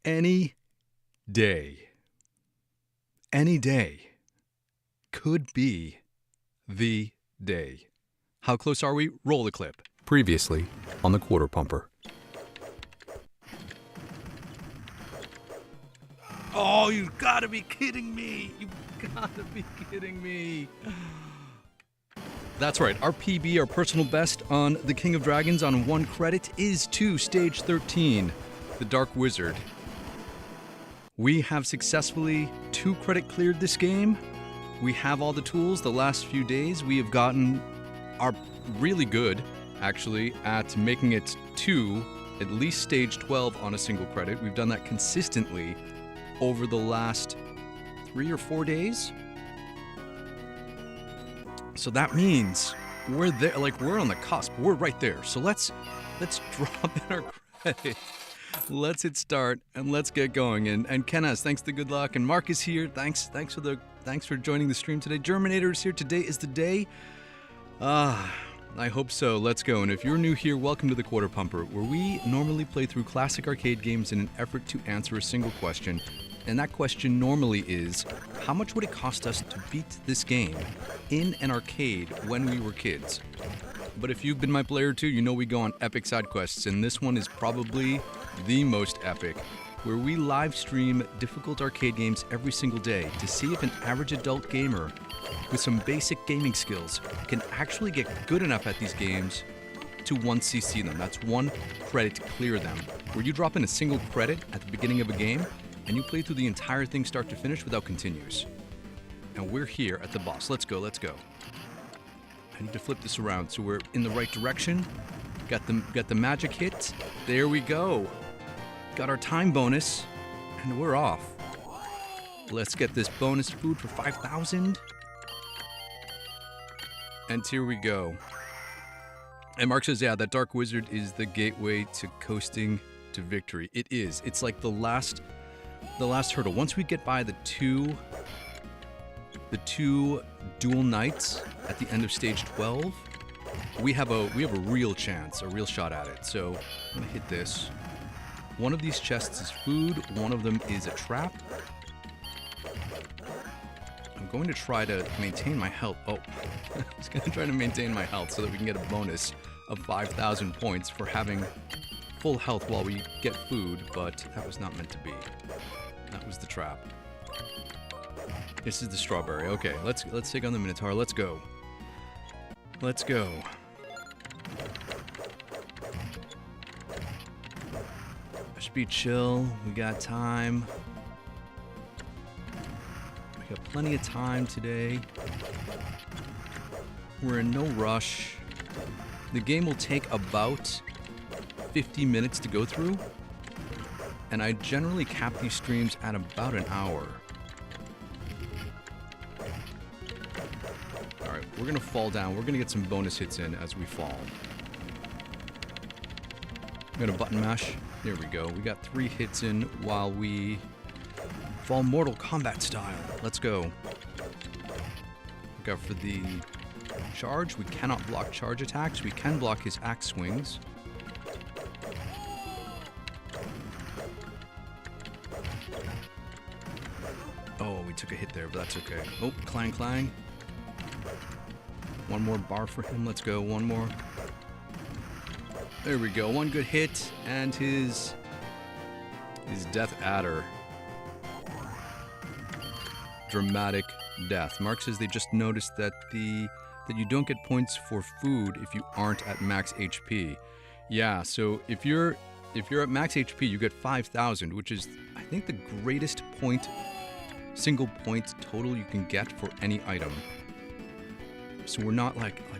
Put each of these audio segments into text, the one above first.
Any day could be the day. How close are we? Roll the clip. Previously on the Quarter Pumper. Oh, you gotta be kidding me. You gotta be kidding me. That's right. Our PB, our personal best on the King of Dragons on 1 credit is to Stage 13, the Dark Wizard. We have successfully 2 credit cleared this game. We have all the tools. The last few days we have gotten are really good, actually, at making it to at least Stage 12 on a single credit. We've done that consistently over the last 3 or 4 days. So that means we're there, like we're on the cusp. We're right there. So let's drop in our credit. Let's hit start and let's get going. And Kenaz, thanks to Good Luck, and Mark is here. Thanks for joining the stream today. Germinator is here. Today is the day. I hope so. Let's go. And if you're new here, welcome to the Quarter Pumper, where we normally play through classic arcade games in an effort to answer a single question. And that question normally is, how much would it cost us to beat this game in an arcade when we were kids? But if you've been my player too, you know we go on epic side quests, and this one is probably the most epic, where we live stream difficult arcade games every single day to see if an average adult gamer with some basic gaming skills can actually get good enough at these games to 1cc them. That's 1 credit clear them, where you drop in a single credit at the beginning of a game and you play through the entire thing start to finish without continues. And we're here at the boss. Let's go. I need to flip this around so we're in the right direction. Got the magic hit. There we go. Got our time bonus, and we're off. Let's get this bonus food for 5,000. And here we go. And Mark says, yeah, that Dark Wizard is the gateway to coasting to victory. It is. It's like the last hurdle. Once we get by the two dual knights at the end of stage 12, we have a real chance, a real shot at it. So I'm gonna hit this. One of these chests is food, one of them is a trap. I'm going to try to maintain my health. Oh, I was gonna try to maintain my health so that we can get a bonus of 5,000 points for having full health while we get food, but that was not meant to be. That was the trap. This is the strawberry. Okay, let's take on the Minotaur. Let's go. Let's go. Should be chill. We got time. We got plenty of time today. We're in no rush. The game will take about 50 minutes to go through, and I generally cap these streams at about an hour. Alright, we're gonna fall down. We're gonna get some bonus hits in as we fall. I'm gonna button mash. There we go. We got 3 hits in while we fall Mortal Kombat style. Let's go. Look out for the charge. We cannot block charge attacks. We can block his axe swings. Oh, we took a hit there, but that's okay. Oh, clang, clang. One more bar for him. Let's go. One more. There we go. 1 good hit, and his death adder. Dramatic death. Mark says they just noticed that you don't get points for food if you aren't at max HP. Yeah, so if you're at max HP, you get 5,000, which is, I think, the greatest single point total you can get for any item. So we're not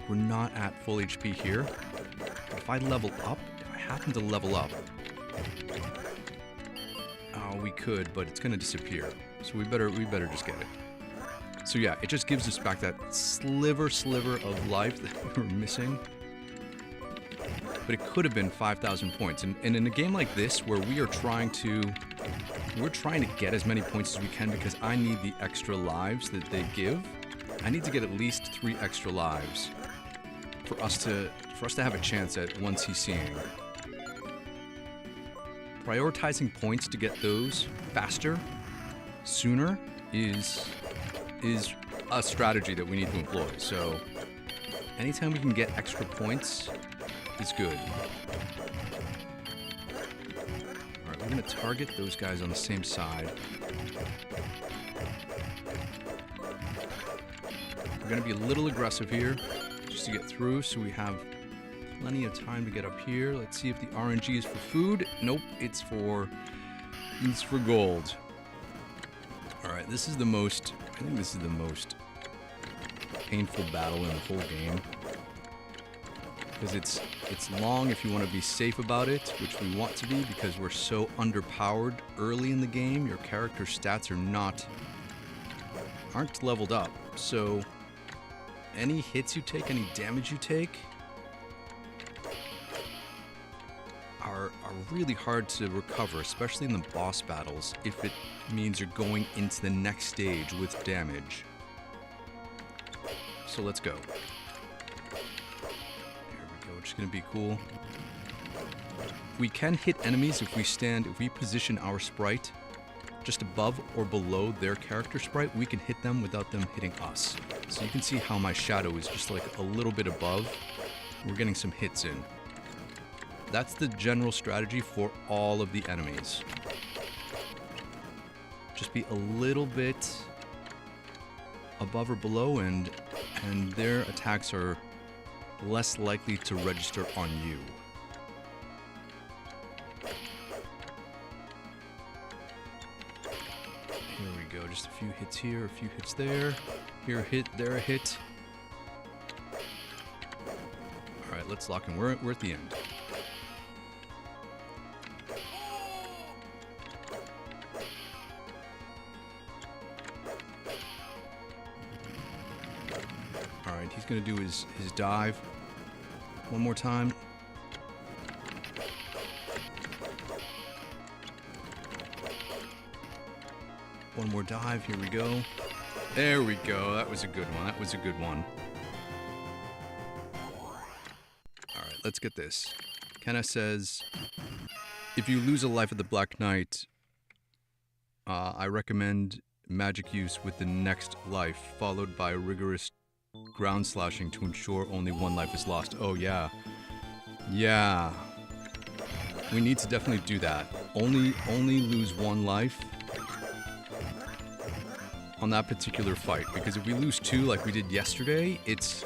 we're not at full HP here. If I level up, if I happen to level up, oh, we could, but it's gonna disappear. So we better just get it. So yeah, it just gives us back that sliver of life that we were missing. But it could have been 5,000 points. And in a game like this, where we're trying to get as many points as we can, because I need the extra lives that they give. I need to get at least 3 extra lives for us to have a chance at 1cc'ing. prioritizing points to get those faster, sooner, is a strategy that we need to employ. So anytime we can get extra points is good. Alright, we're gonna target those guys on the same side. We're gonna be a little aggressive here just to get through, so we have plenty of time to get up here. Let's see if the RNG is for food. Nope, it's for gold. Alright, this is the most, I think this is the most painful battle in the whole game. Because it's long if you want to be safe about it, which we want to be because we're so underpowered early in the game. Your character stats aren't leveled up. So any hits you take, any damage you take are really hard to recover, especially in the boss battles, if it means you're going into the next stage with damage. So let's go. There we go, just gonna be cool. We can hit enemies if we position our sprite just above or below their character sprite. We can hit them without them hitting us. So you can see how my shadow is just like a little bit above. We're getting some hits in. That's the general strategy for all of the enemies. Just be a little bit above or below, and their attacks are less likely to register on you. Here we go, just a few hits here, a few hits there. Here a hit, there a hit. Alright, let's lock in. We're at the end. He's going to do his dive one more time. One more dive. Here we go. There we go. That was a good one. That was a good one. Alright, let's get this. Kenna says, if you lose a life at the Black Knight, I recommend magic use with the next life, followed by rigorous ground slashing to ensure only one life is lost. Oh yeah. Yeah. We need to definitely do that. Only lose one life on that particular fight, because if we lose two like we did yesterday, it's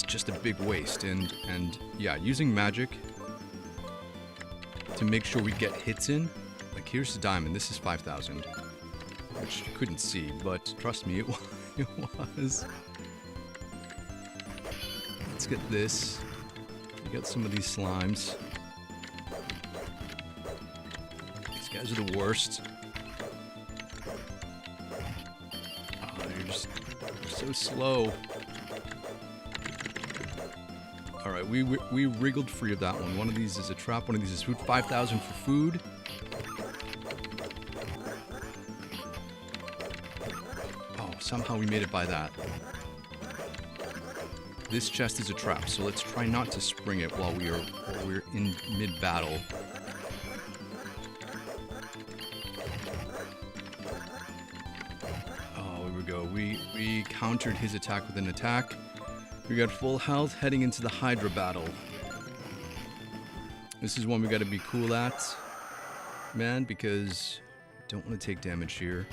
just a big waste. And yeah, using magic to make sure we get hits in. Like here's the diamond. This is 5,000, which you couldn't see, but trust me, it was. Let's get this. We got some of these slimes. These guys are the worst. Oh, you're so slow. Alright, we wriggled free of that one. One of these is a trap, one of these is food. 5,000 for food. Oh, somehow we made it by that. This chest is a trap, so let's try not to spring it while we're in mid-battle. Oh, here we go. We countered his attack with an attack. We got full health heading into the Hydra battle. This is one we gotta be cool at, man, because I don't want to take damage here.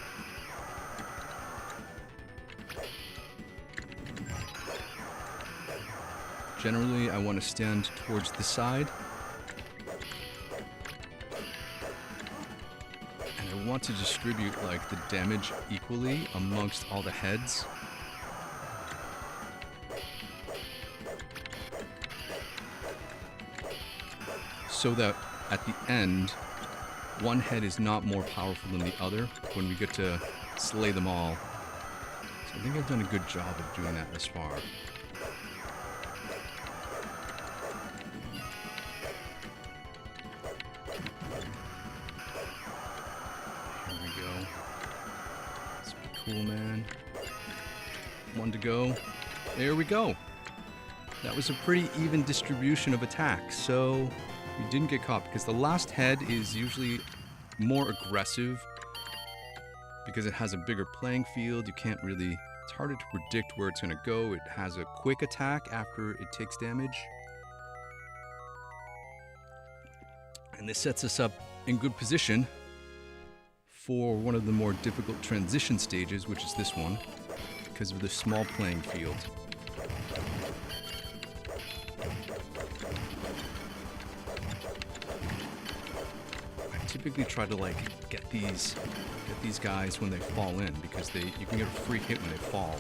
Generally, I want to stand towards the side. And I want to distribute, like, the damage equally amongst all the heads. So that at the end, one head is not more powerful than the other when we get to slay them all. So I think I've done a good job of doing that thus far. Cool, man. One to go. There we go. That was a pretty even distribution of attacks. So We didn't get caught because the last head is usually more aggressive because it has a bigger playing field. You can't really... It's harder to predict where it's going to go. It has a quick attack after it takes damage. And this sets us up in good position for one of the more difficult transition stages, which is this one, because of the small playing field. I typically try to get these guys when they fall in, because you can get a free hit when they fall.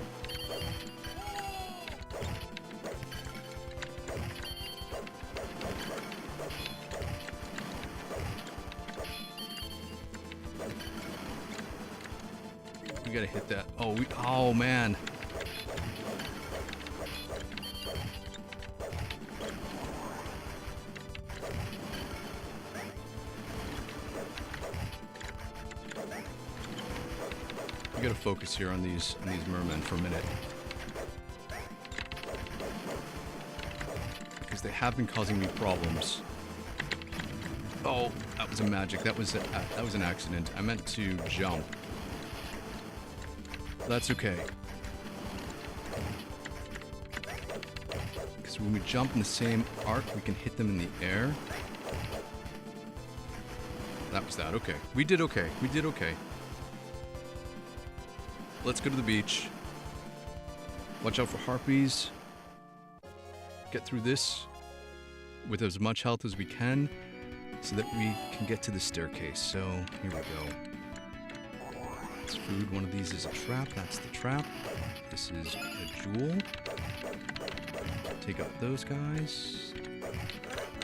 We gotta hit that. Oh man. We gotta focus here on these mermen for a minute, because they have been causing me problems. Oh, that was a magic. That was an accident. I meant to jump. That's okay. Because when we jump in the same arc, we can hit them in the air. That was that. Okay. We did okay. We did okay. Let's go to the beach. Watch out for harpies. Get through this with as much health as we can so that we can get to the staircase. So, here we go. It's food. One of these is a trap. That's the trap. This is a jewel. Take out those guys.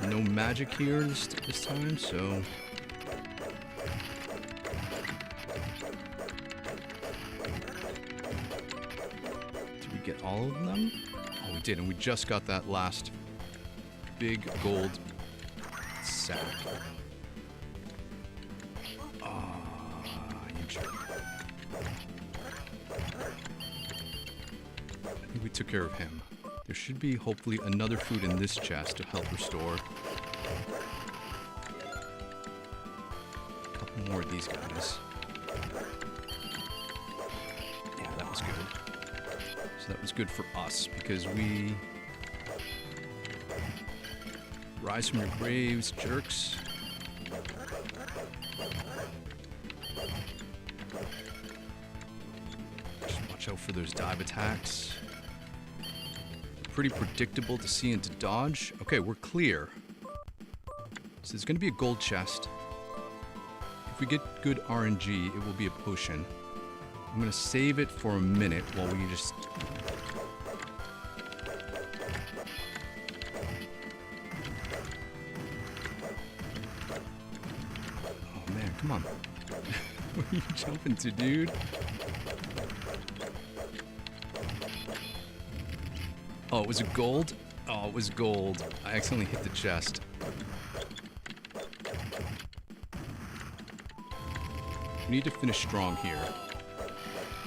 No magic here this time, so... Did we get all of them? Oh, we did, and we just got that last big gold sack. We took care of him. There should be hopefully another food in this chest to help restore. A couple more of these guys. Yeah, that was good. So that was good for us because we... Rise from your graves, jerks. Just watch out for those dive attacks. Pretty predictable to see and to dodge. Okay, we're clear. So there's going to be a gold chest. If we get good RNG, it will be a potion. I'm going to save it for a minute while we just... Oh man, come on. What are you jumping to, dude? Oh, it was a gold? Oh, it was gold. I accidentally hit the chest. We need to finish strong here.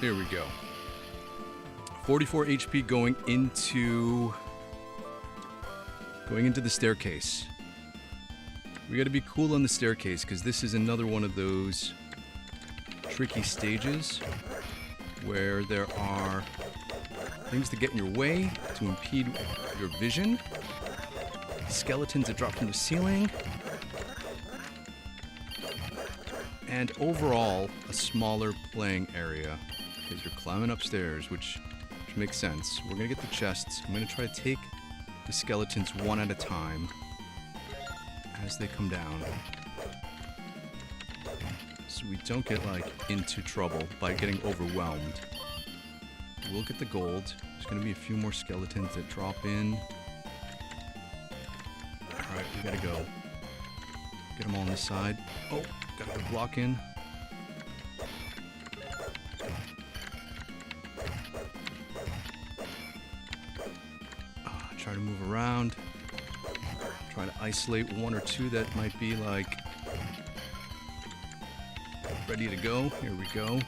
There we go. 44 HP going into the staircase. We gotta be cool on the staircase, because this is another one of those tricky stages where there are things that get in your way to impede your vision. Skeletons that drop from the ceiling. And overall, a smaller playing area. Because you're climbing upstairs, which makes sense. We're going to get the chests. I'm going to try to take the skeletons one at a time as they come down. So we don't get, into trouble by getting overwhelmed. We'll get the gold. There's going to be a few more skeletons that drop in. Alright, we gotta go. Get them all on this side. Oh, gotta go block in. Try to move around. Try to isolate one or two that might be, ready to go. Here we go.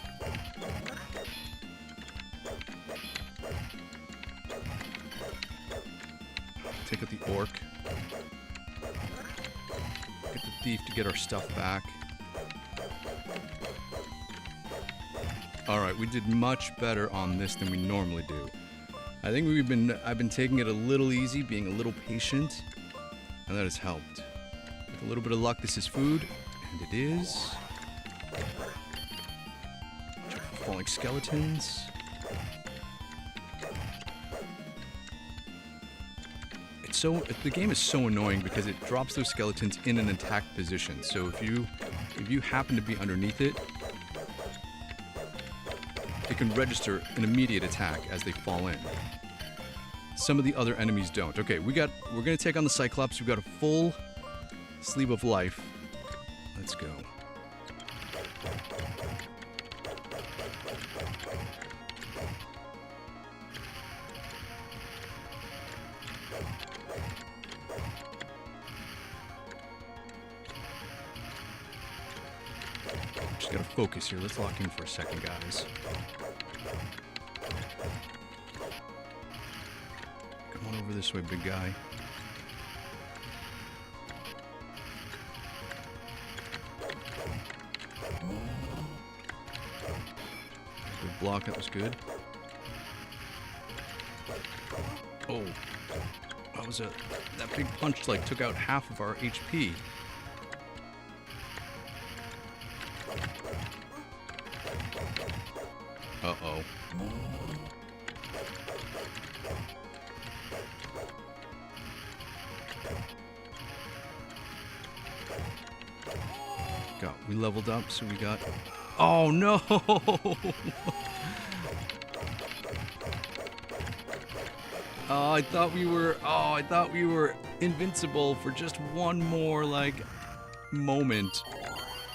Take out the orc. thief to get our stuff back. Alright, we did much better on this than we normally do. I think I've been taking it a little easy, being a little patient, and that has helped. With a little bit of luck, this is food, and it is. Check for falling skeletons. The game is so annoying because it drops those skeletons in an attack position. So if you happen to be underneath it, it can register an immediate attack as they fall in. Some of the other enemies don't. Okay, we're gonna take on the Cyclops. We've got a full sleeve of life. Let's go. Just gotta focus here. Let's lock in for a second, guys. Come on over this way, big guy. Good block, that was good. Oh, that big punch like took out half of our HP. Uh-oh. We leveled up, so we got... Oh, no! I thought we were invincible for just one more, like, moment.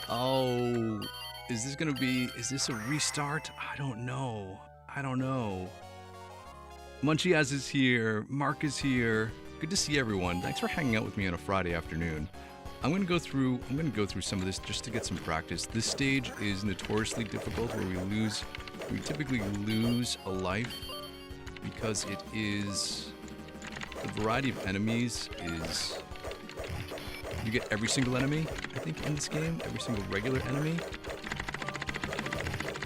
Oh... Is this a restart? I don't know. Munchiaz is here. Mark is here. Good to see everyone. Thanks for hanging out with me on a Friday afternoon. I'm gonna go through some of this just to get some practice. This stage is notoriously difficult where we typically lose a life because it is, the variety of enemies is, you get every single enemy, I think, in this game, every single regular enemy.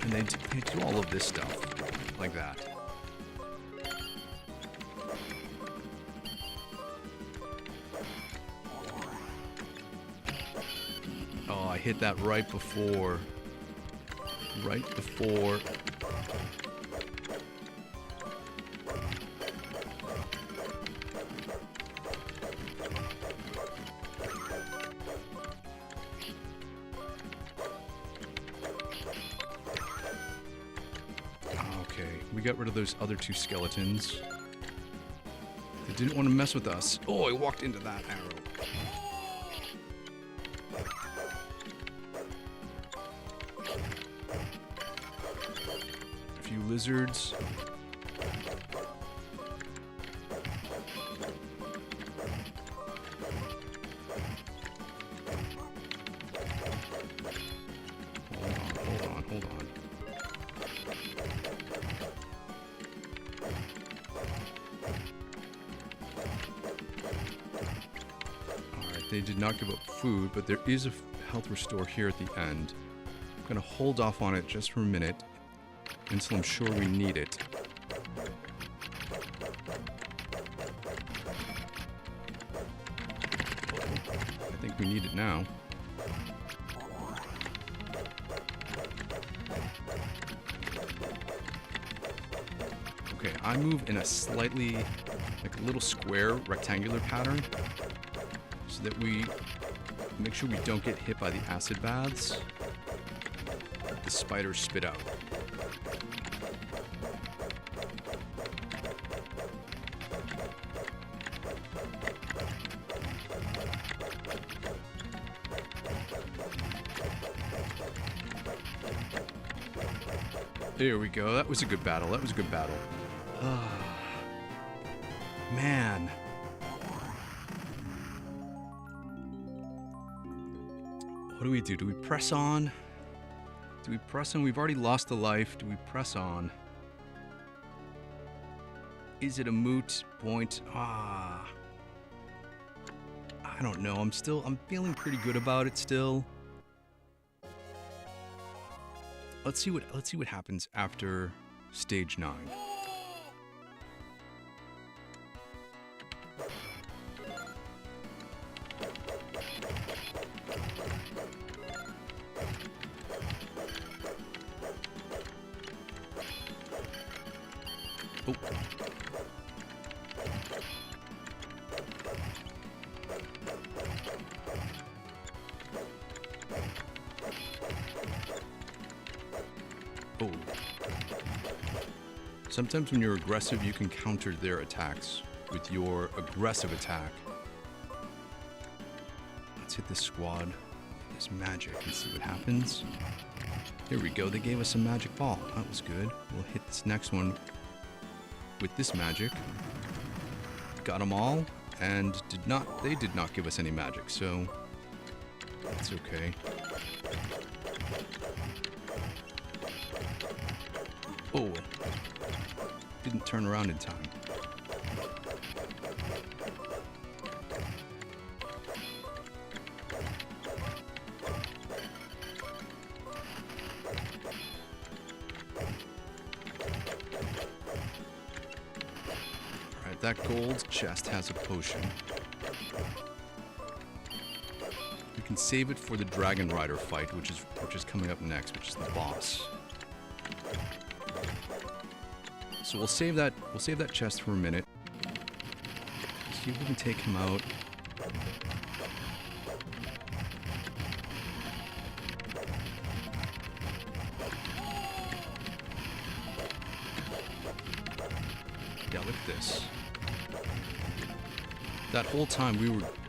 And they do all of this stuff, like that. Oh, I hit that right before. We got rid of those other two skeletons. They didn't want to mess with us. Oh, I walked into that arrow. A few lizards. Hold on. They did not give up food, but there is a health restore here at the end. I'm gonna hold off on it just for a minute until I'm sure we need it. I think we need it now. Okay, I move in a slightly, like a little square rectangular pattern, so that we make sure we don't get hit by the acid baths that the spiders spit out. There we go. That was a good battle. Man. What do we do? Do we press on? We've already lost a life. Do we press on? Is it a moot point? I I don't know. I'm feeling pretty good about it still. Let's see what happens after stage 9. Oh. Oh. Sometimes when you're aggressive, you can counter their attacks with your aggressive attack. Let's hit this squad. This magic and see what happens. Here we go. They gave us a magic ball. That was good. We'll hit this next one with this magic. Got them all, and they did not give us any magic, so that's okay. Oh, didn't turn around in time. Alright, that gold chest has a potion. We can save it for the Dragon Rider fight, which is coming up next, which is the boss. So we'll save that chest for a minute. See if we can take him out. Yeah, look at this. That whole time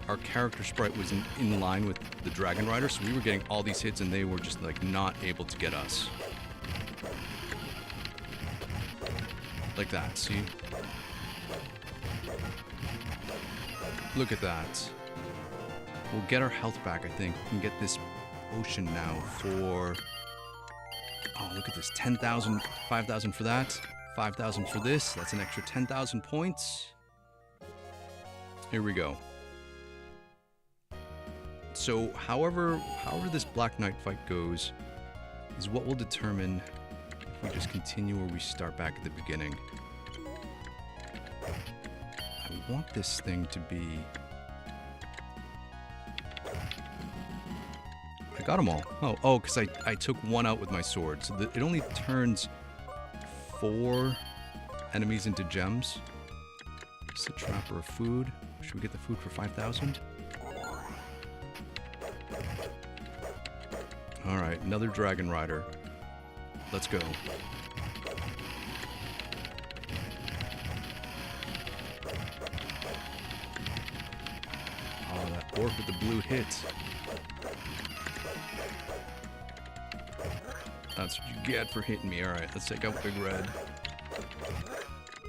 our character sprite was in line with the Dragon Rider, so we were getting all these hits and they were just like not able to get us. Like that, see? Look at that. We'll get our health back, I think. We can get this potion now for... Oh, look at this. 10,000, 5,000 for that. 5,000 for this. That's an extra 10,000 points. Here we go. So, however this Black Knight fight goes is what will determine if we just continue or we start back at the beginning. I want this thing to be... I got them all. Oh, because I took one out with my sword. So it only turns 4 enemies into gems. Is the trapper of food? Should we get the food for 5,000? Alright, another Dragon Rider. Let's go. Oh, that orc with the blue hit. That's what you get for hitting me. Alright, let's take out Big Red.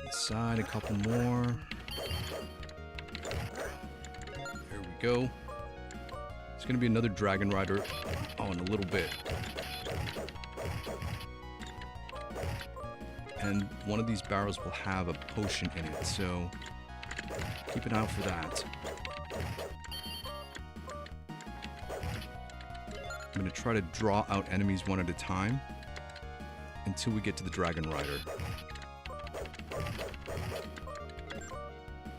This side, a couple more. There we go. It's gonna be another Dragon Rider. Oh, in a little bit. And one of these barrels will have a potion in it, so keep an eye out for that. I'm going to try to draw out enemies one at a time until we get to the Dragon Rider.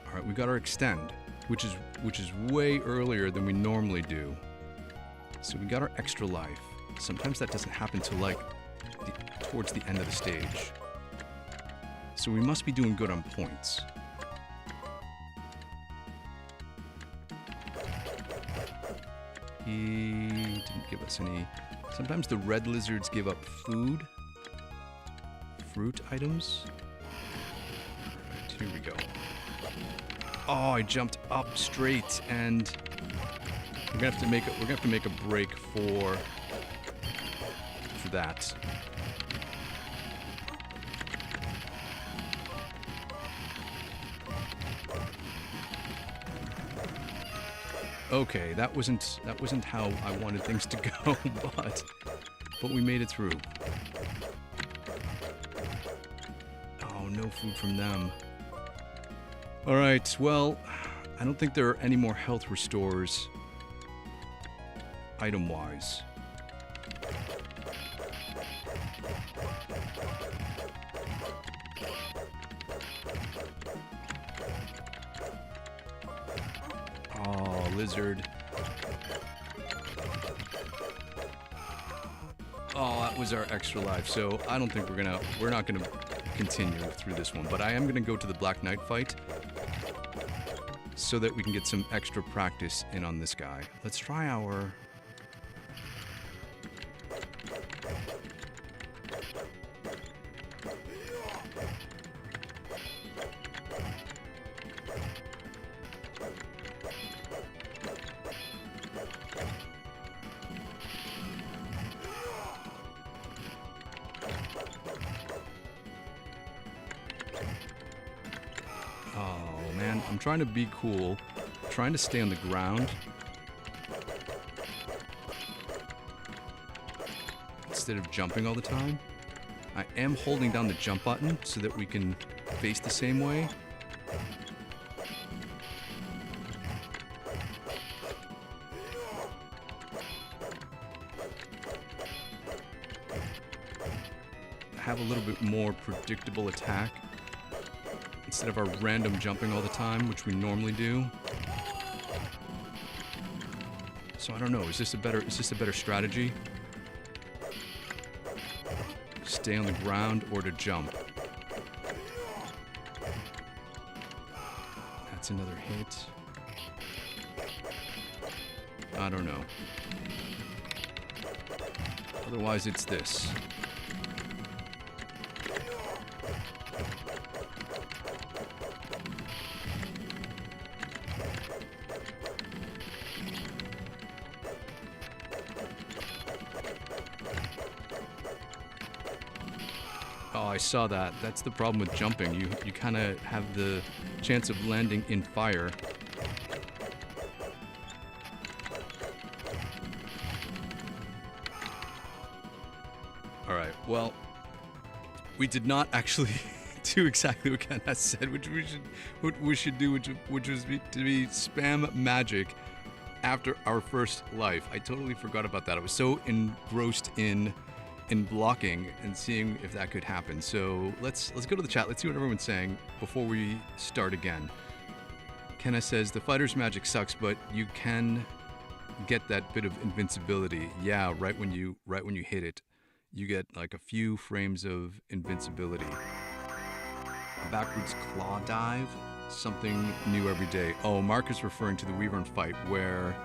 Alright, we got our extend, which is way earlier than we normally do. So we got our extra life. Sometimes that doesn't happen till like towards the end of the stage. So we must be doing good on points. He didn't give us any. Sometimes the red lizards give up food. Fruit items. Alright, here we go. Oh, I jumped up straight and we're gonna have to make a break for that. Okay, that wasn't how I wanted things to go, but we made it through. Oh, no food from them. All right, well, I don't think there are any more health restores item-wise. Oh, lizard. Oh, that was our extra life. So I don't think we're not gonna continue through this one, but I am gonna go to the Black Knight fight so that we can get some extra practice in on this guy. Let's try our... I'm trying to be cool, trying to stay on the ground instead of jumping all the time. I am holding down the jump button so that we can face the same way. Have a little bit more predictable attack instead of our random jumping all the time, which we normally do. So I don't know, is this a better strategy? Stay on the ground or to jump? That's another hit. I don't know. Otherwise it's this. Oh, I saw that. That's the problem with jumping. You kind of have the chance of landing in fire. All right. Well, we did not actually do exactly what Ken has said, which we should do, which was to be spam magic after our first life. I totally forgot about that. I was so engrossed in blocking and seeing if that could happen. So let's go to the chat. Let's see what everyone's saying before we start again. Kenna says the fighter's magic sucks, but you can get that bit of invincibility. Yeah, right when you hit it, you get like a few frames of invincibility. A backwards claw dive, something new every day. Oh, Mark is referring to the Wyvern fight where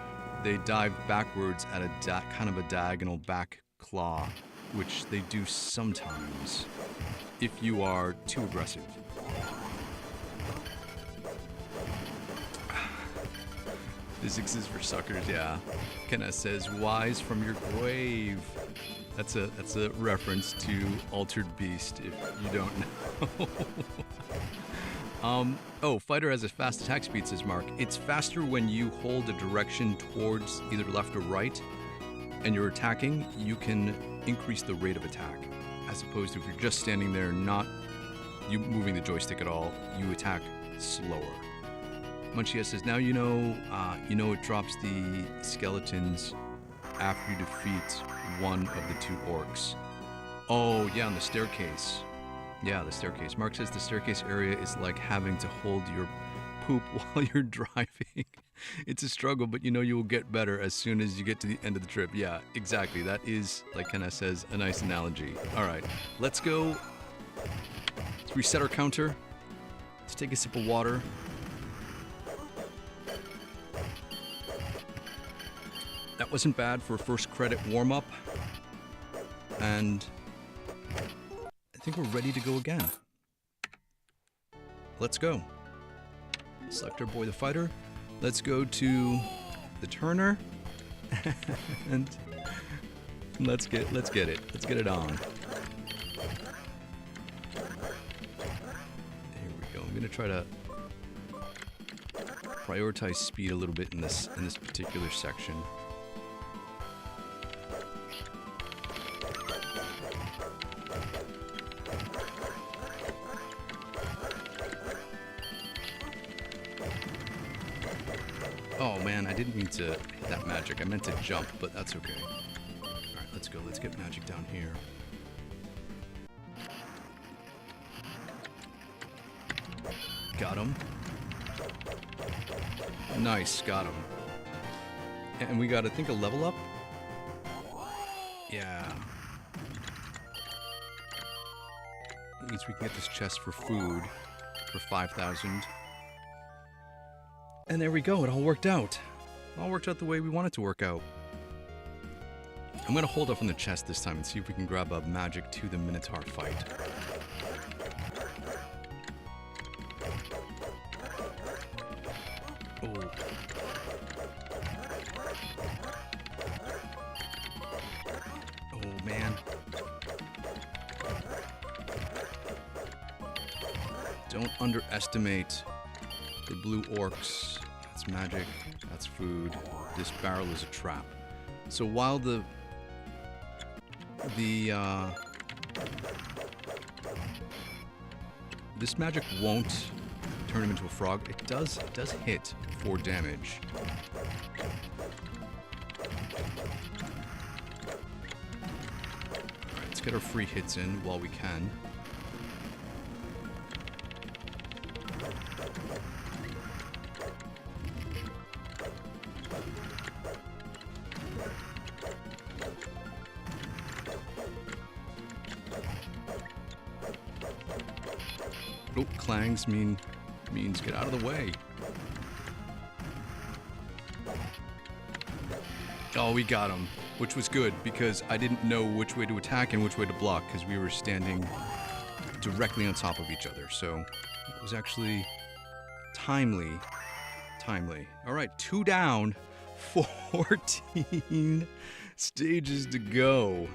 they dive backwards at a kind of a diagonal back claw, which they do sometimes if you are too aggressive. Physics is for suckers, yeah. Kenna says, "Wise from your grave." That's a reference to Altered Beast, if you don't know. Oh, fighter has a fast attack speed, says Mark. It's faster when you hold a direction towards either left or right, and you're attacking, you can increase the rate of attack, as opposed to if you're just standing there, not you moving the joystick at all, you attack slower. Munchia says, now you know it drops the skeletons after you defeat one of the two orcs. Oh, yeah, on the staircase. Yeah, the staircase. Mark says the staircase area is like having to hold your poop while you're driving. It's a struggle, but you know you will get better as soon as you get to the end of the trip. Yeah, exactly. That is, like Kenna says, a nice analogy. All right, let's go. Let's reset our counter. Let's take a sip of water. That wasn't bad for a first credit warm-up. And I think we're ready to go again. Let's go. Select our boy the fighter. Let's go to the Turner. And let's get it. Let's get it on. Here we go. I'm gonna try to prioritize speed a little bit in this particular section. didn't mean to hit that magic. I meant to jump, but that's okay. Alright, let's go. Let's get magic down here. Got him. Nice, got him. And we got, I think, a level up? Yeah. That means we can get this chest for food for 5,000. And there we go, it all worked out. It all worked out the way we want it to work out. I'm gonna hold off on the chest this time and see if we can grab a magic to the Minotaur fight. Oh. Oh man. Don't underestimate the blue orcs. That's magic. That's food. This barrel is a trap. So while this magic won't turn him into a frog, it does hit for damage. Alright, let's get our free hits in while we can. Oh, clangs means get out of the way. Oh, we got him, which was good because I didn't know which way to attack and which way to block because we were standing directly on top of each other. So it was actually timely. All right, 2 down, 14 stages to go.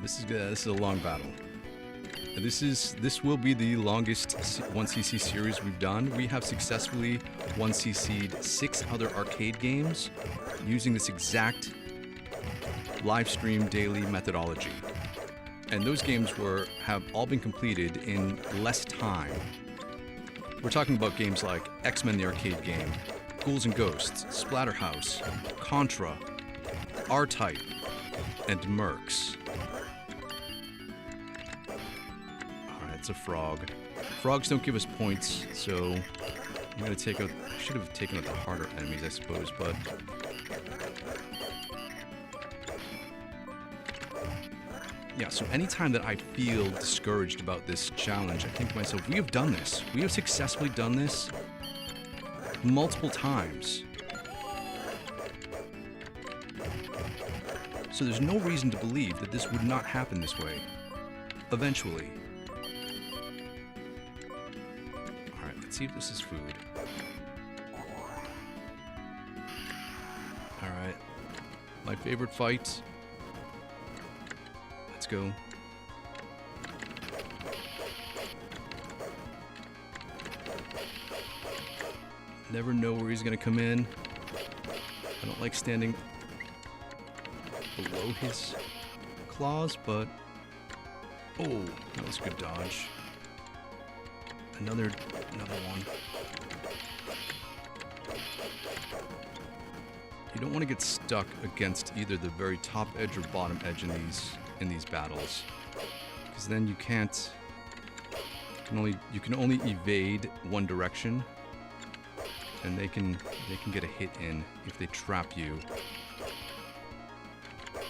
This is a long battle. This will be the longest 1cc series we've done. We have successfully 1cc'd 6 other arcade games using this exact live stream daily methodology. And those games have all been completed in less time. We're talking about games like X-Men the arcade game, Ghouls N Ghosts, Splatterhouse, Contra, R-Type, and Mercs. It's a frog. Frogs don't give us points, so I'm gonna take out. I should have taken out the harder enemies, I suppose, but yeah. So anytime that I feel discouraged about this challenge, I think to myself, we have done this. We have successfully done this multiple times. So there's no reason to believe that this would not happen this way. Eventually. See if this is food. Alright. My favorite fight. Let's go. Never know where he's gonna come in. I don't like standing below his claws, but... Oh, that was a good dodge. Another one. You don't want to get stuck against either the very top edge or bottom edge in these battles, because then you can't. You can only evade one direction, and they can get a hit in if they trap you. Alright,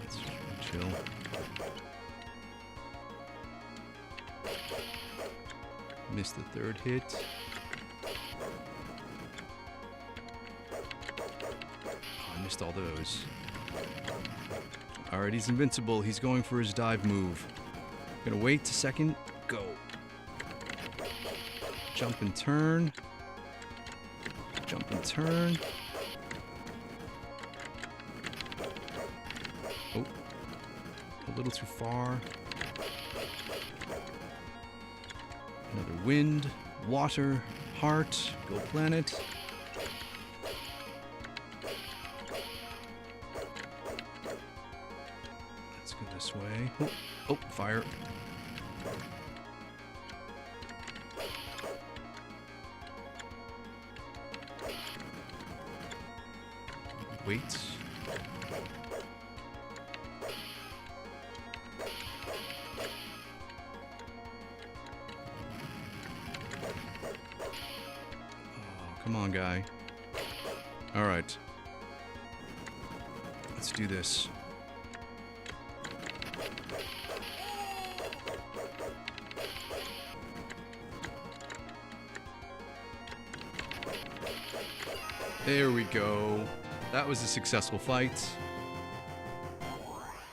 let's chill. Missed the third hit. Oh, I missed all those. Alright, he's invincible. He's going for his dive move. Gonna wait a second. Go. Jump and turn. Jump and turn. Oh. A little too far. Another wind, water, heart, go planet. Let's go this way. Oh, fire. wait. Oh, come on, guy. All right. Let's do this. There we go. That was a successful fight.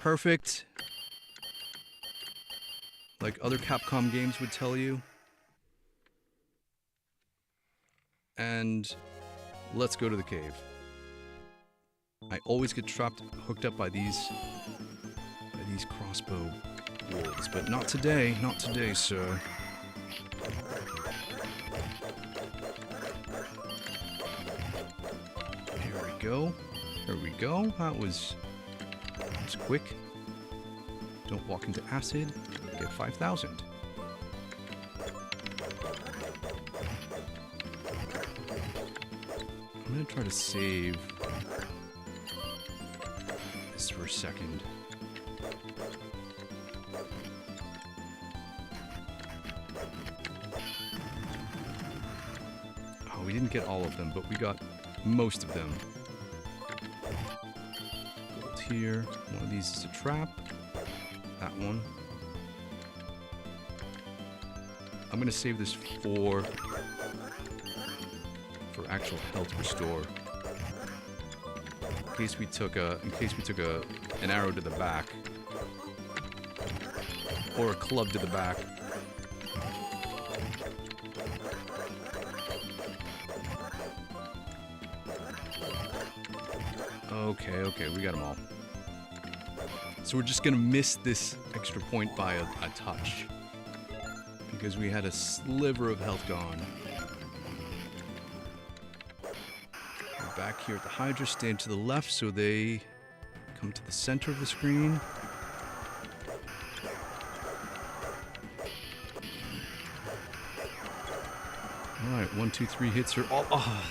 Perfect. Like other Capcom games would tell you. And let's go to the cave. I always get hooked up by these crossbow wolves, but not today, sir. There we go. That was quick. Don't walk into acid. Get 5,000. I'm gonna try to save this for a second. Oh, we didn't get all of them, but we got most of them. Gold here. One of these is a trap. That one. I'm gonna save this for actual health restore. In case we took an arrow to the back. Or a club to the back. Okay, we got them all. So we're just gonna miss this extra point by a touch. Because we had a sliver of health gone. We're back here at the Hydra, stand to the left so they come to the center of the screen. Alright, 1, 2, 3 hits her. Oh,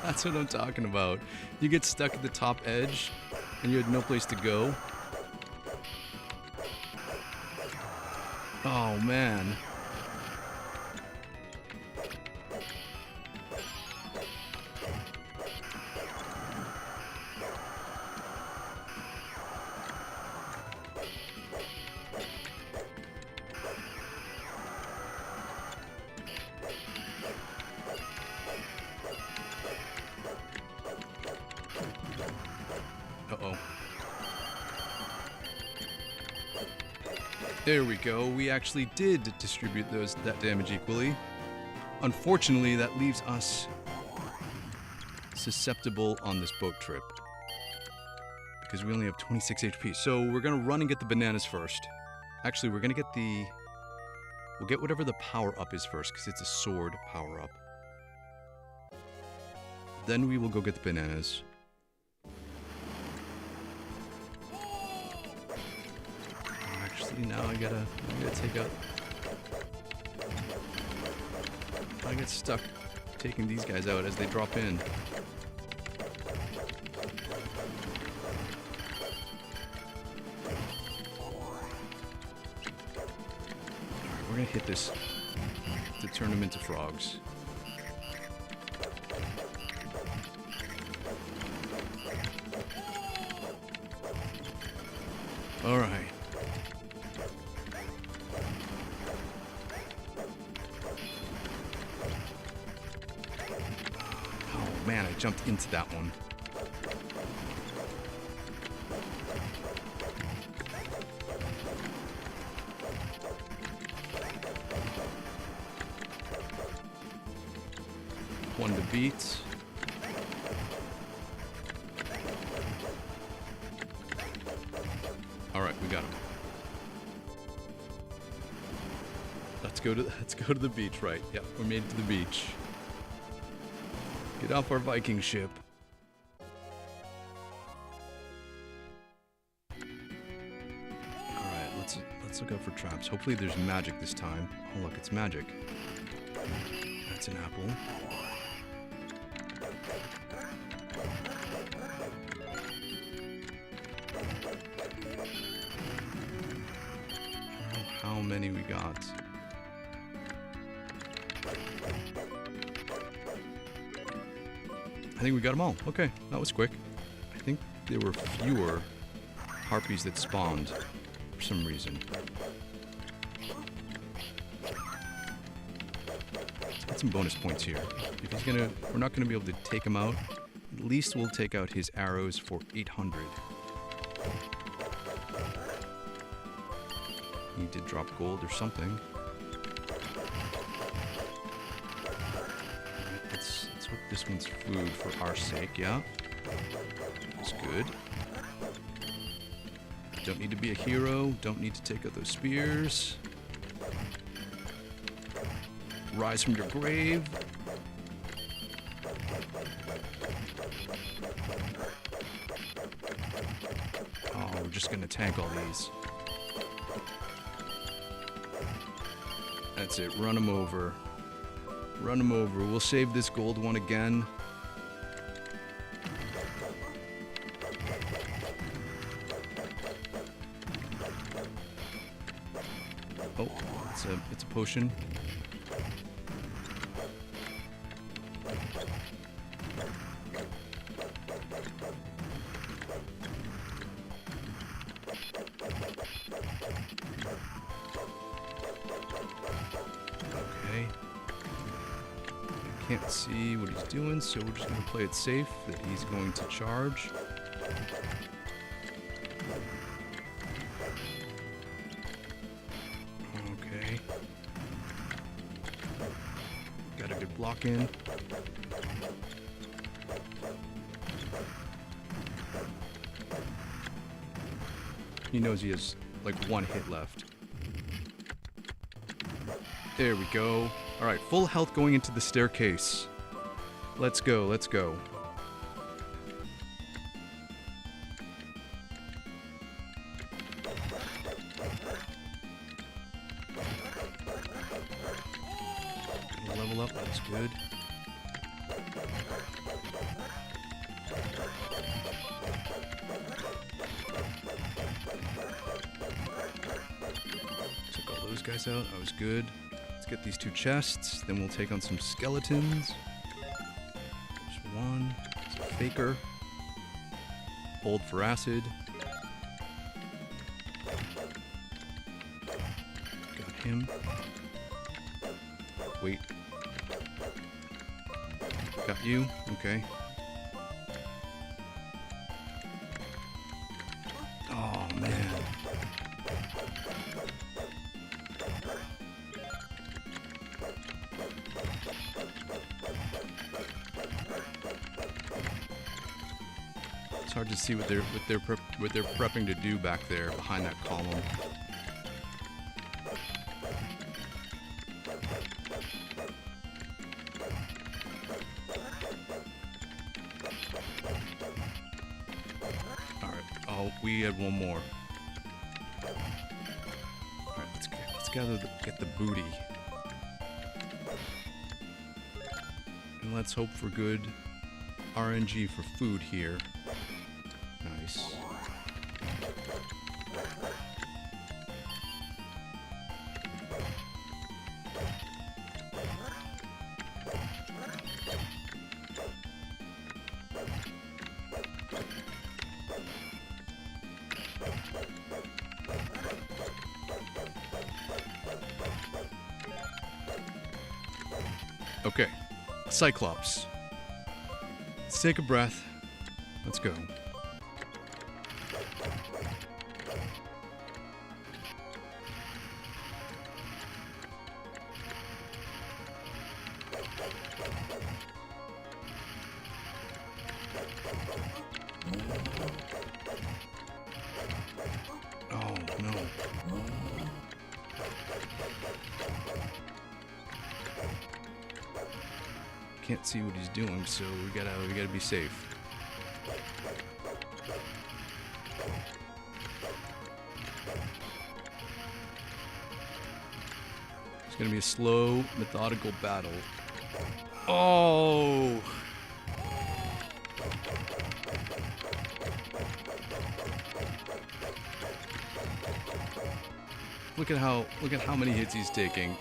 that's what I'm talking about. You get stuck at the top edge and you had no place to go. Oh, man. Uh-oh. There we go. We actually did distribute that damage equally. Unfortunately, that leaves us susceptible on this boat trip. Because we only have 26 HP. So we're going to run and get the bananas first. Actually, we're going to get we'll get whatever the power-up is first, because it's a sword power-up. Then we will go get the bananas. Now I gotta take out. I get stuck taking these guys out as they drop in. Alright, we're gonna hit this to turn them into frogs. Alright. Man, I jumped into that one. One to beat. All right, we got him. Let's go to the beach, right? Yep, we made it to the beach. Get off our Viking ship. Alright, let's look out for traps. Hopefully there's magic this time. Oh look, it's magic. That's an apple. how many we got. I think we got them all. Okay, that was quick. I think there were fewer harpies that spawned for some reason. Let's get some bonus points here. If he's gonna, we're not gonna be able to take him out. At least we'll take out his arrows for 800. He did drop gold or something. Let's hope this one's food for our sake, yeah. That's good. Don't need to be a hero. Don't need to take out those spears. Rise from your grave. Oh, we're just gonna tank all these. That's it. Run them over. Run them over. We'll save this gold one again. Oh, it's a potion. Can't see what he's doing, so we're just going to play it safe that he's going to charge. Okay. Got a good block in. He knows he has like one hit left. There we go. Alright, full health going into the staircase. Let's go, let's go. Level up, that's good. Took all those guys out, that was good. Let's get these two chests, then we'll take on some skeletons. There's one. It's a faker. Hold for acid. Got him. Wait. Got you. Okay. Oh, man. It's hard to see what they're prepping to do back there behind that column. All right. Oh, we had one more. All right. Let's get the booty, and let's hope for good RNG for food here. Nice. Okay, Cyclops. Let's take a breath. Let's go. Oh no. Can't see what he's doing, so we gotta be safe. It's gonna be a slow, methodical battle. Oh! Look at how many hits he's taking.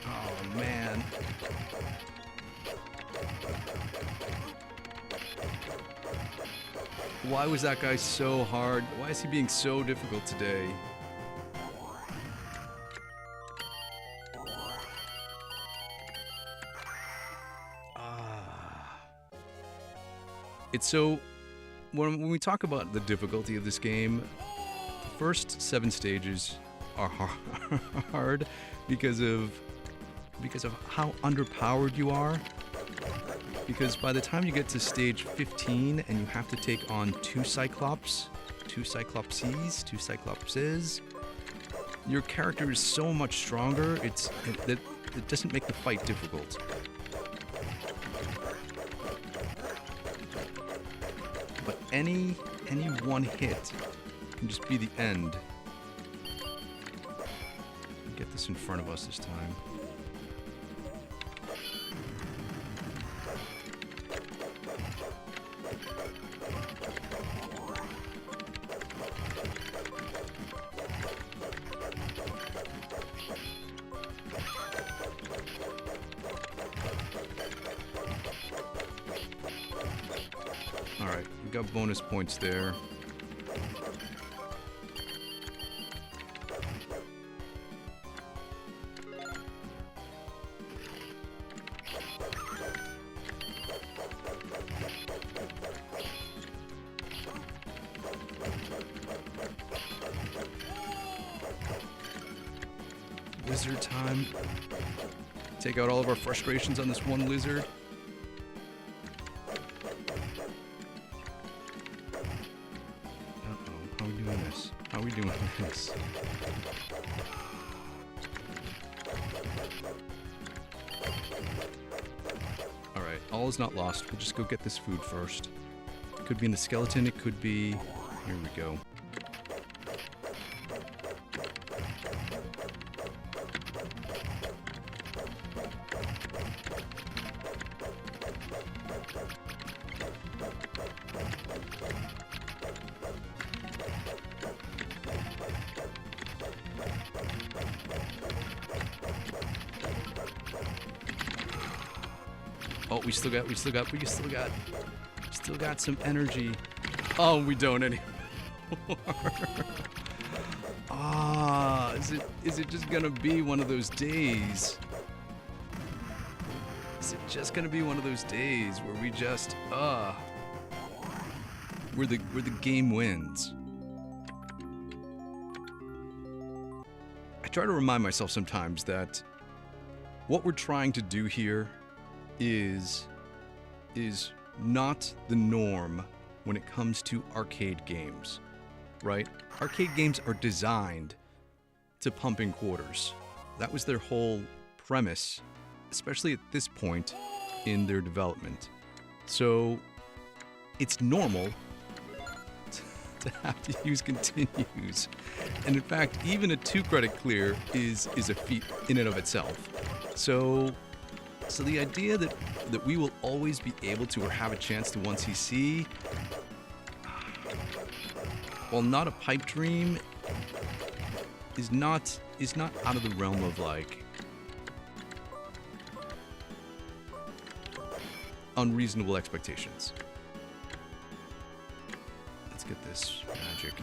Oh man. Why was that guy so hard? Why is he being so difficult today? It's so... When we talk about the difficulty of this game, the first 7 stages are hard because of how underpowered you are. Because by the time you get to stage 15 and you have to take on 2 Cyclopses, your character is so much stronger. It doesn't make the fight difficult. But any one hit can just be the end. Get this in front of us this time. Alright, we got bonus points there. Lizard time. Take out all of our frustrations on this one lizard. How are we doing this? How are we doing this? Alright, all is not lost. We'll just go get this food first. It could be in the skeleton, it could be... Here we go. Oh, we still got some energy. Oh, we don't anymore. Ah, is it just gonna be one of those days? Is it just gonna be one of those days where we just where the game wins? I try to remind myself sometimes that what we're trying to do here is not the norm when it comes to arcade games, right? Arcade games are designed to pump in quarters. That was their whole premise, especially at this point in their development. So it's normal to have to use continues. And in fact, even a 2-credit clear is a feat in and of itself. So the idea that we will always be able to or have a chance to 1cc, while not a pipe dream, is not out of the realm of like unreasonable expectations. Let's get this magic.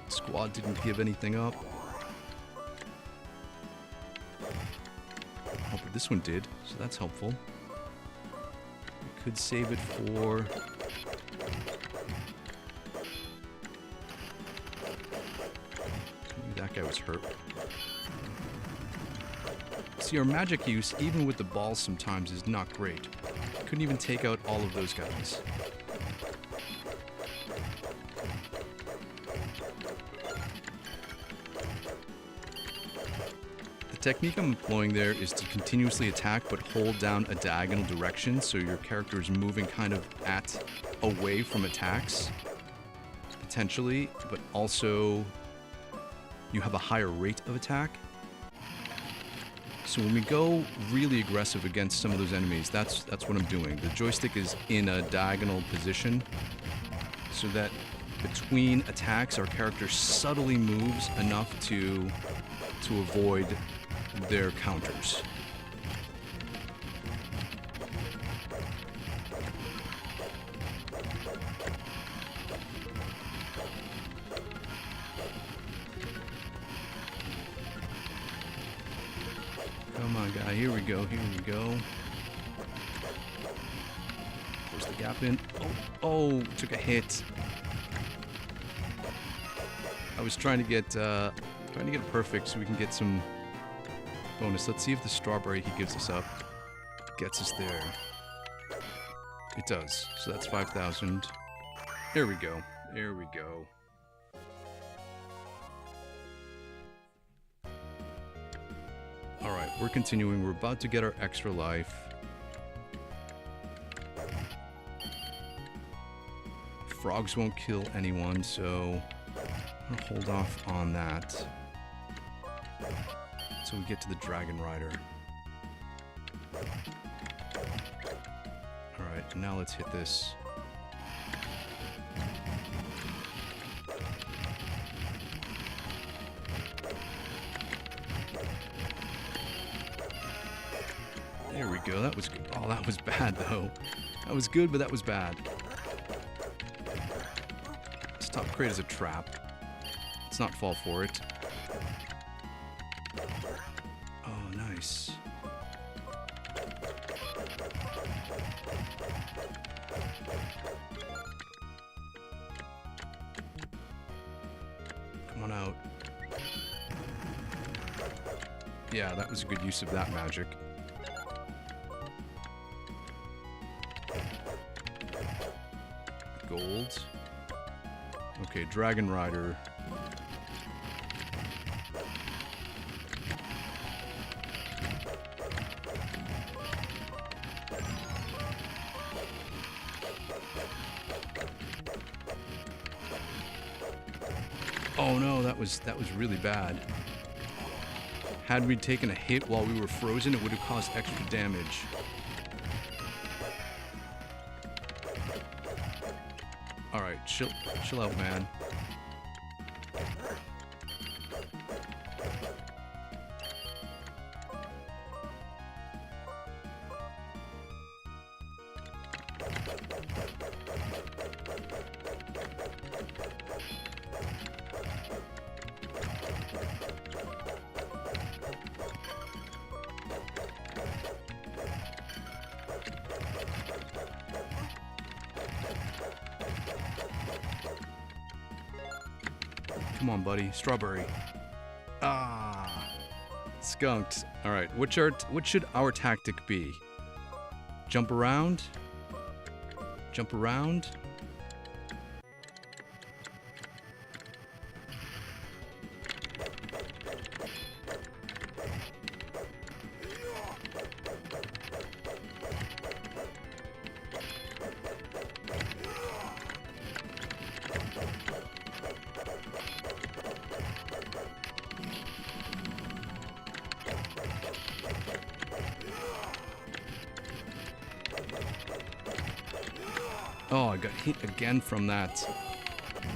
Squad didn't give anything up. Oh, but this one did, so that's helpful. We could save it for... Maybe that guy was hurt. See, our magic use, even with the balls sometimes, is not great. Couldn't even take out all of those guys. The technique I'm employing there is to continuously attack but hold down a diagonal direction so your character is moving kind of away from attacks, potentially, but also you have a higher rate of attack. So when we go really aggressive against some of those enemies, that's what I'm doing. The joystick is in a diagonal position so that between attacks, our character subtly moves enough to avoid their counters. Come on, guy. Here we go. Here we go. There's the gap in. Oh, took a hit. I was trying to get it perfect so we can get some bonus. Let's see if the strawberry he gives us up gets us there. It does. So that's 5,000. There we go. There we go. Alright, we're continuing. We're about to get our extra life. Frogs won't kill anyone, so I'm gonna hold off on that until we get to the Dragon Rider. Alright, now let's hit this. There we go, that was good. Oh, that was bad though. That was good, but that was bad. Stop crate as a trap. Let's not fall for it. Oh, nice. Come on out. Yeah, that was a good use of that magic. Gold. Okay, Dragon Rider. Oh no, that was really bad. Had we taken a hit while we were frozen, it would have caused extra damage. Alright, chill out, man. Come on, buddy. Strawberry. Ah. Skunked. Alright, what should our tactic be? Jump around? Jump around? Oh, I got hit again from that.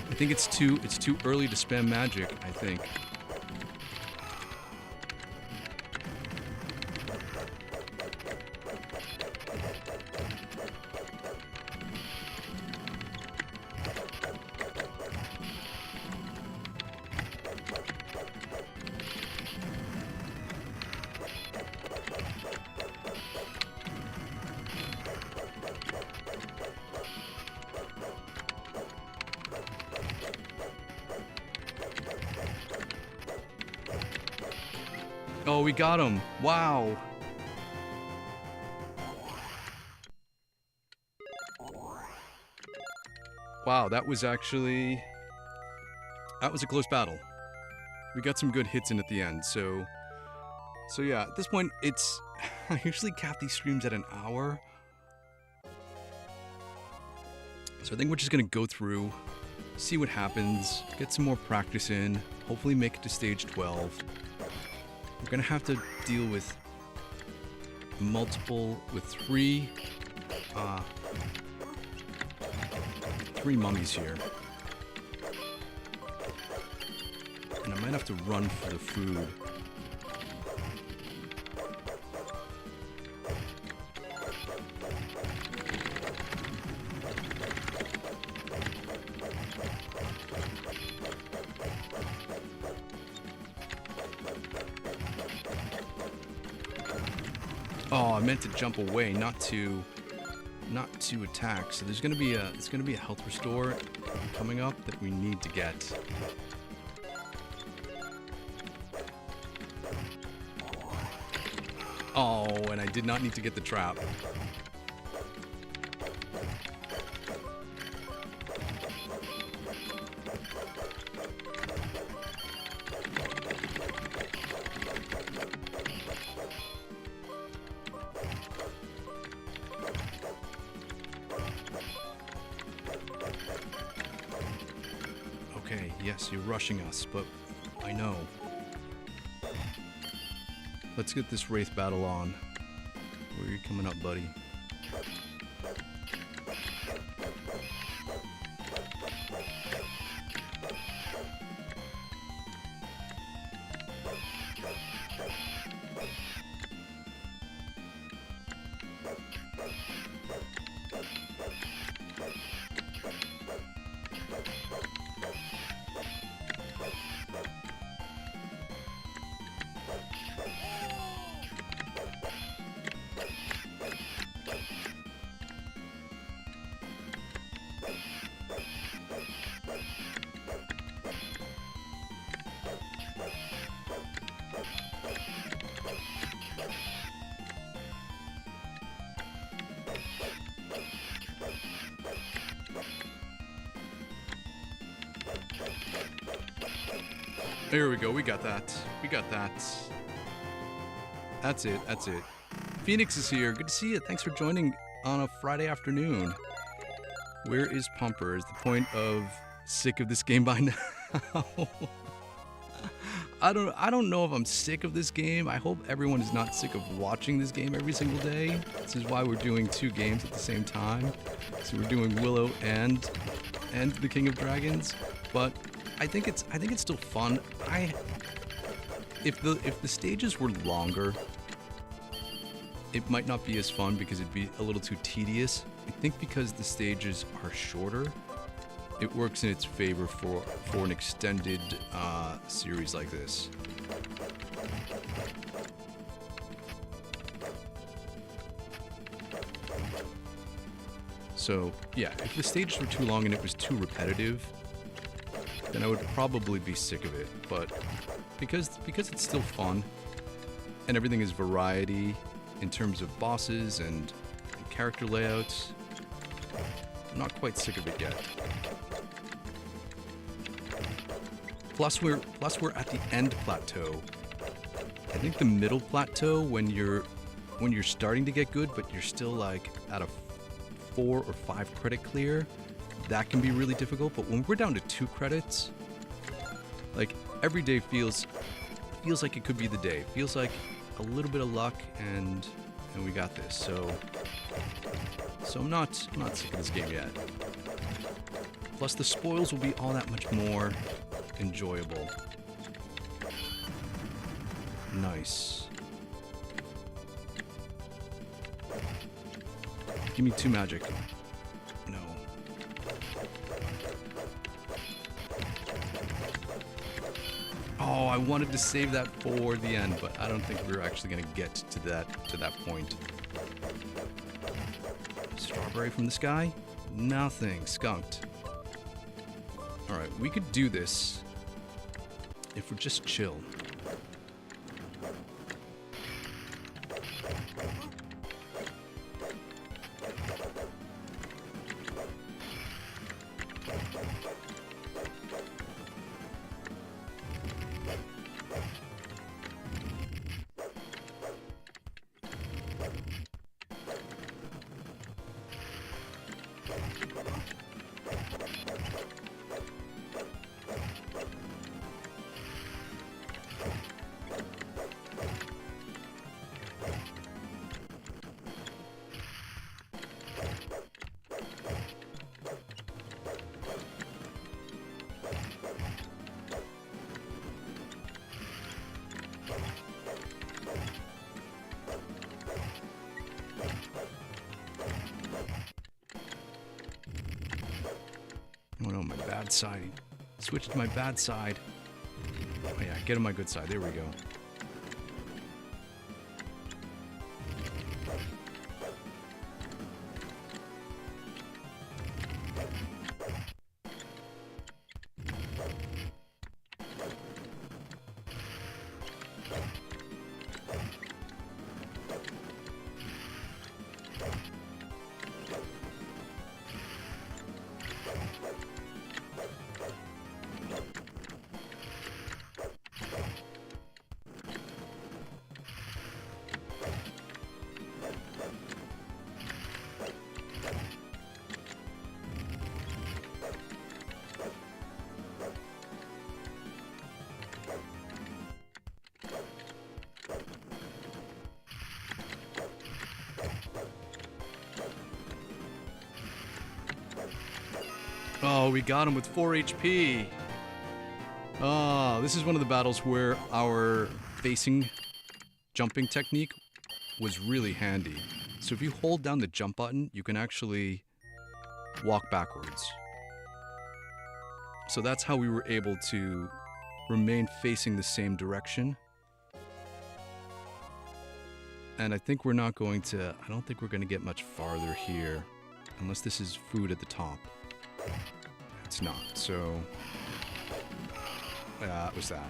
I think it's too early to spam magic, I think. Oh, we got him. Wow. Wow, that was a close battle. We got some good hits in at the end, so yeah, at this point, I usually cap these streams at an hour. So I think we're just gonna go through, see what happens, get some more practice in, hopefully make it to stage 12. We're gonna have to deal with three mummies here. And I might have to run for the food. Oh, I meant to jump away, not to attack. So there's gonna be a health restore coming up that we need to get. Oh, and I did not need to get the trap. Okay, yes, you're rushing us, but I know. Let's get this Wraith battle on. Where are you coming up, buddy? There we go, we got that. We got that. That's it, that's it. Phoenix is here. Good to see you. Thanks for joining on a Friday afternoon. Where is Pumper? Is the point of sick of this game by now? I don't know if I'm sick of this game. I hope everyone is not sick of watching this game every single day. This is why we're doing 2 games at the same time. So we're doing Willow and the King of Dragons. But I think it's still fun. If the stages were longer, it might not be as fun because it'd be a little too tedious. I think because the stages are shorter, it works in its favor for an extended series like this. So yeah, if the stages were too long and it was too repetitive, then I would probably be sick of it. But because it's still fun and everything is variety in terms of bosses and character layouts, I'm not quite sick of it yet. Plus we're at the end plateau. I think the middle plateau, when you're starting to get good but you're still like at a 4 or 5 credit clear, that can be really difficult. But when we're down to 2 credits, like every day feels like it could be the day. Feels like a little bit of luck and we got this. So I'm not sick of this game yet. Plus the spoils will be all that much more enjoyable. Nice. Give me 2 magic. No. Oh, I wanted to save that for the end, but I don't think we're actually gonna get to that point. Strawberry from the sky? Nothing. Skunked. Alright, we could do this if we're just chill. bad side. Switch to my bad side. Oh yeah, get on my good side. There we go. Oh, we got him with 4 HP. Oh, this is one of the battles where our facing jumping technique was really handy. So if you hold down the jump button, you can actually walk backwards. So that's how we were able to remain facing the same direction. And I think we're not going to, I don't think we're going to get much farther here. Unless this is food at the top. It's not, so... yeah, that was that.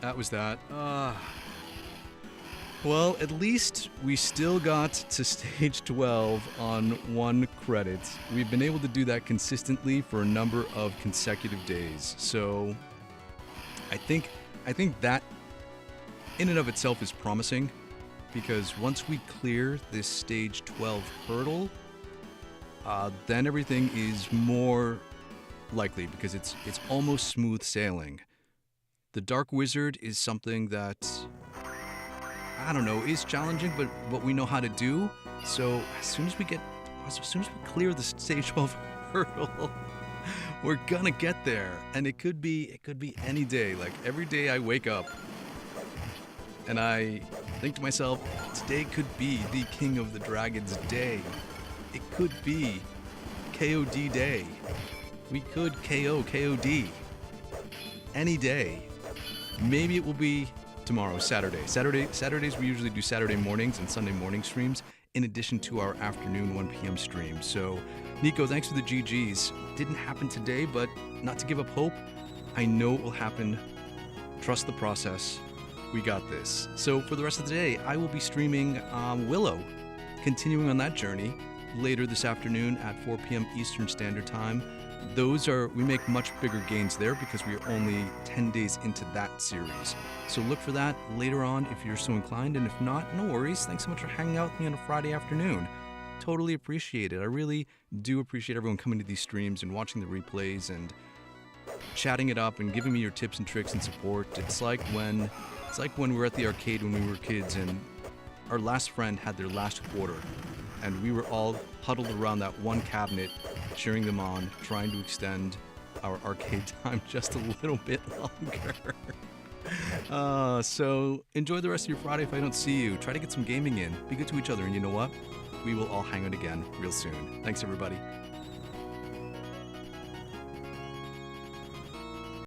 That was that. Well, at least we still got to stage 12 on 1 credit. We've been able to do that consistently for a number of consecutive days. So I think that in and of itself is promising, because once we clear this stage 12 hurdle, then everything is more likely, because it's almost smooth sailing. The Dark Wizard is something that, I don't know, is challenging, but what we know how to do. So as soon as we clear the stage 12 hurdle, we're gonna get there. And it could be any day. Like every day I wake up and I think to myself, today could be the King of the Dragons day. It could be KOD day. We could KOD any day. Maybe it will be tomorrow, Saturday. Saturdays we usually do Saturday mornings and Sunday morning streams, in addition to our afternoon 1 p.m. stream. So, Nico, thanks for the GGs. Didn't happen today, but not to give up hope. I know it will happen. Trust the process. We got this. So for the rest of the day, I will be streaming Willow, continuing on that journey later this afternoon at 4 p.m. Eastern Standard Time. We make much bigger gains there because we are only 10 days into that series. So look for that later on if you're so inclined, and if not, no worries. Thanks so much for hanging out with me on a Friday afternoon. Totally appreciate it. I really do appreciate everyone coming to these streams and watching the replays and chatting it up and giving me your tips and tricks and support. It's like when we were at the arcade when we were kids and our last friend had their last quarter, and we were all huddled around that one cabinet, cheering them on, trying to extend our arcade time just a little bit longer. So enjoy the rest of your Friday if I don't see you. Try to get some gaming in. Be good to each other, and you know what? We will all hang out again real soon. Thanks, everybody.